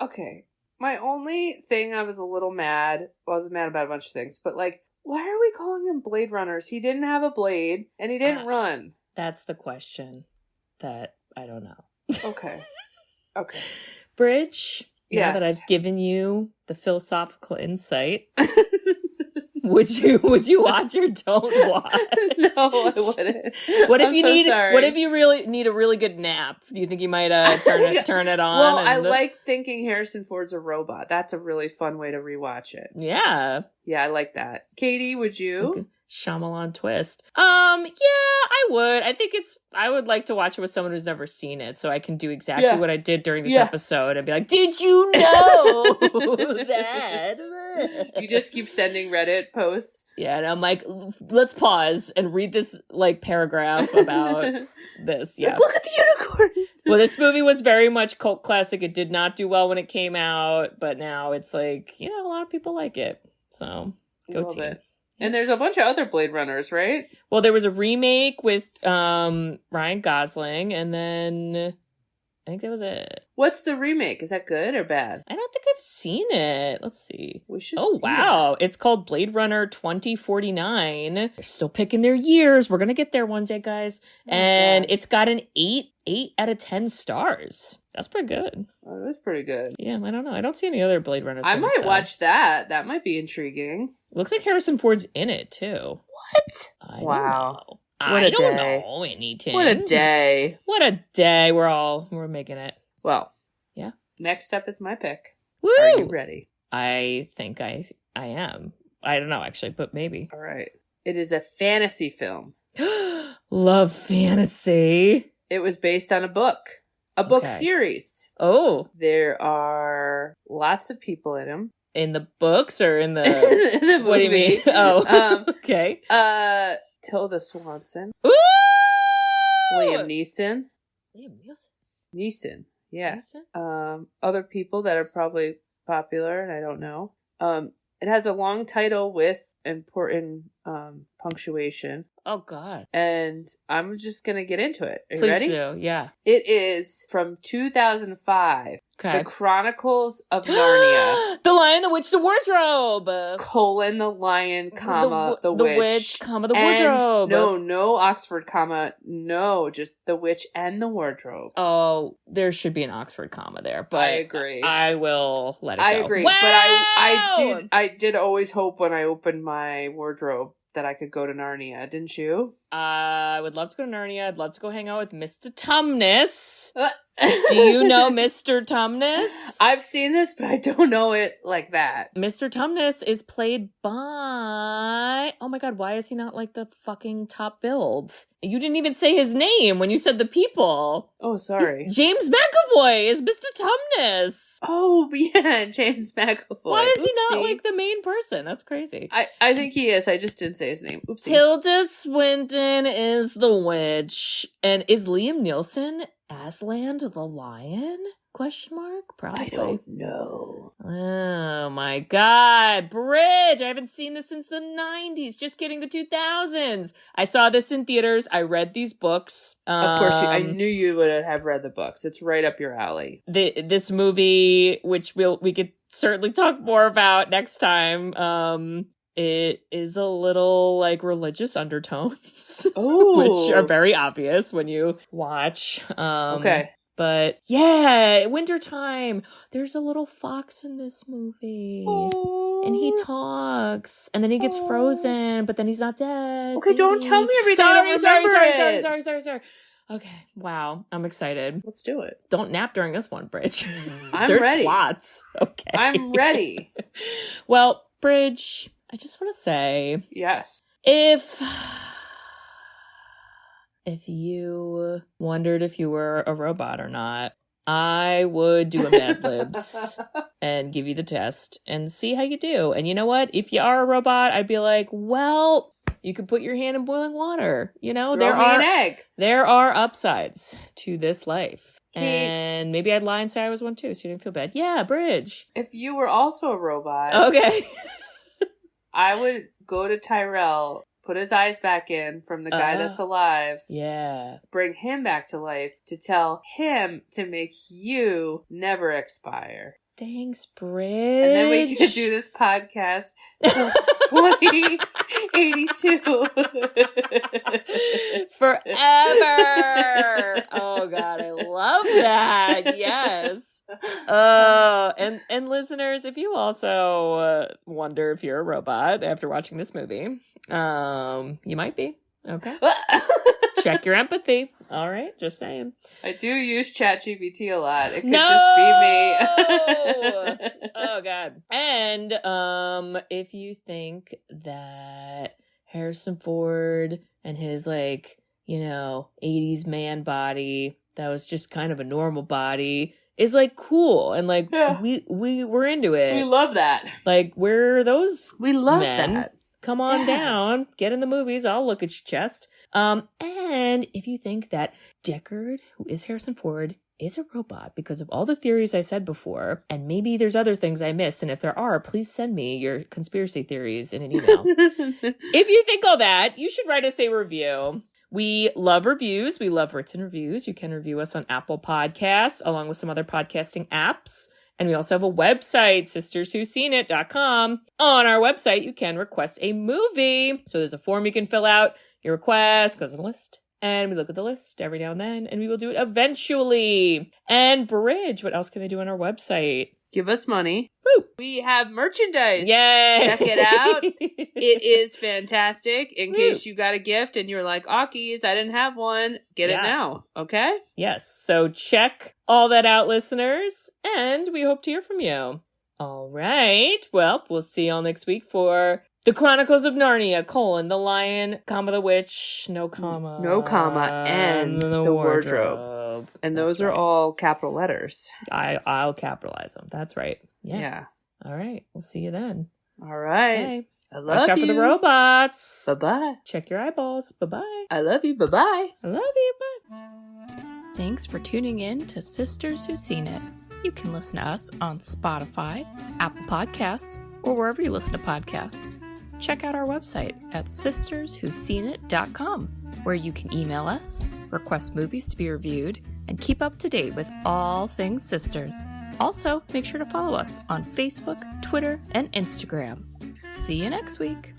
Okay. My only thing I was a little mad, I was mad about a bunch of things, but why are we calling them Blade Runners? He didn't have a blade, and he didn't run. That's the question that I don't know. Okay. Bridge, now that I've given you the philosophical insight, would you watch or don't watch? No, I wouldn't. What if you really need a really good nap? Do you think you might turn it on? Well, I like thinking Harrison Ford's a robot. That's a really fun way to rewatch it. Yeah. Yeah, I like that. Katie, would you? Shyamalan twist. Yeah, I would. I would like to watch it with someone who's never seen it, so I can do exactly what I did during this episode and be like, did you know that? You just keep sending Reddit posts. Yeah, and I'm like, let's pause and read this, like, paragraph about this. Yeah. Like, look at the unicorn! Well, this movie was very much cult classic. It did not do well when it came out, but now it's like, you know, a lot of people like it. So, go team. It. And there's a bunch of other Blade Runners, right? Well, there was a remake with Ryan Gosling, and then I think that was it. What's the remake? Is that good or bad? I don't think I've seen it. Let's see. We should. Oh, wow. It's called Blade Runner 2049. They're still picking their years. We're going to get there one day, guys. And it's got an 8 out of 10 stars. That's pretty good. Oh, that's pretty good. Yeah, I don't know. I don't see any other Blade Runner things. I might watch that. That might be intriguing. Looks like Harrison Ford's in it, too. What? I don't know. What a don't day. know anything. What a day. What a day. We're making it. Well. Yeah. Next up is my pick. Woo! Are you ready? I think I am. I don't know, actually, but maybe. All right. It is a fantasy film. Love fantasy. It was based on a book. A book series. Oh. There are lots of people in them. In the books or in the... in the movie. What do you mean? Oh, okay. Tilda Swanson. Ooh! Liam Neeson. Neeson? Yeah. Neeson? Other people that are probably popular, and I don't know. It has a long title with important punctuation. Oh, God. And I'm just going to get into it. Are you Please ready? do, yeah. It is from 2005. Okay. The Chronicles of Narnia. The Lion, the Witch, the Wardrobe. The Lion, comma, the Witch. Comma, the Wardrobe. No Oxford, comma, no, just the Witch and the Wardrobe. Oh, there should be an Oxford comma there, but I agree. I will let it go. I agree, wow! but I did always hope when I opened my wardrobe that I could go to Narnia, didn't you? I would love to go to Narnia. I'd love to go hang out with Mr. Tumnus. Do you know Mr. Tumnus? I've seen this, but I don't know it like that. Mr. Tumnus is played by... Oh my god, why is he not like the fucking top build? You didn't even say his name when you said the people. Oh, sorry. James McAvoy is Mr. Tumnus. Oh, yeah, James McAvoy. Why is he not like the main person? That's crazy. I think he is. I just didn't say his name. Oopsie. Tilda Swinton is the witch. And is Liam Neeson Aslan the lion? Question mark? Probably. I don't know. Oh my god. Bridge! I haven't seen this since the 90s. Just kidding, the 2000s. I saw this in theaters. I read these books. Of course, I knew you would have read the books. It's right up your alley. This movie, which we could certainly talk more about next time, it is a little like religious undertones, which are very obvious when you watch. Okay. But yeah, wintertime. There's a little fox in this movie. Aww. And he talks. And then he gets frozen, but then he's not dead. Okay, don't tell me everything. Sorry. Okay, wow. I'm excited. Let's do it. Don't nap during this one, Bridge. There's ready. Plots. Okay. I'm ready. Well, Bridge, I just want to say... Yes. If you wondered if you were a robot or not, I would do a Mad Libs and give you the test and see how you do. And you know what? If you are a robot, I'd be like, well, you could put your hand in boiling water. You know, Throw me an egg. There are upsides to this life. And maybe I'd lie and say I was one too, so you didn't feel bad. Yeah, Bridge. If you were also a robot, okay, I would go to Tyrell, put his eyes back in from the guy that's alive. Yeah. Bring him back to life to tell him to make you never expire. Thanks, Bridge. And then we could do this podcast till 2082. Forever. Oh, God, I love that. Yes. And listeners, if you also wonder if you're a robot after watching this movie, you might be. Okay. Check your empathy. All right, just saying. I do use ChatGPT a lot. It could just be me. Oh god. And if you think that Harrison Ford and his 80s man body that was just kind of a normal body is like cool. And like, we were into it. We love that. Like, we're those We love men. that. Come on down, get in the movies. I'll look at your chest. And if you think that Deckard, who is Harrison Ford, is a robot because of all the theories I said before, and maybe there's other things I missed, and if there are, please send me your conspiracy theories in an email. If you think all that, you should write us a review. We love reviews. We love written reviews. You can review us on Apple Podcasts, along with some other podcasting apps. And we also have a website, sisterswhoseenit.com. On our website, you can request a movie. So there's a form you can fill out. Your request goes on a list. And we look at the list every now and then. And we will do it eventually. And Bridge, what else can they do on our website? Give us money. Woo! We have merchandise. Yay! Check it out. It is fantastic. In case you got a gift and you're like, Akis, I didn't have one. Get it now. Okay? Yes. So check all that out, listeners. And we hope to hear from you. All right. Well, we'll see y'all next week for The Chronicles of Narnia, The Lion, the Witch, no comma, and the Wardrobe. And those are all capital letters. I'll capitalize them. That's right. Yeah. All right. We'll see you then. All right. Okay. I love you. Watch out for the robots. Bye-bye. Check your eyeballs. Bye-bye. I love you. Bye-bye. I love you. Bye. Thanks for tuning in to Sisters Who've Seen It. You can listen to us on Spotify, Apple Podcasts, or wherever you listen to podcasts. Check out our website at sisterswhoseenit.com, where you can email us, request movies to be reviewed, and keep up to date with all things sisters. Also, make sure to follow us on Facebook, Twitter, and Instagram. See you next week.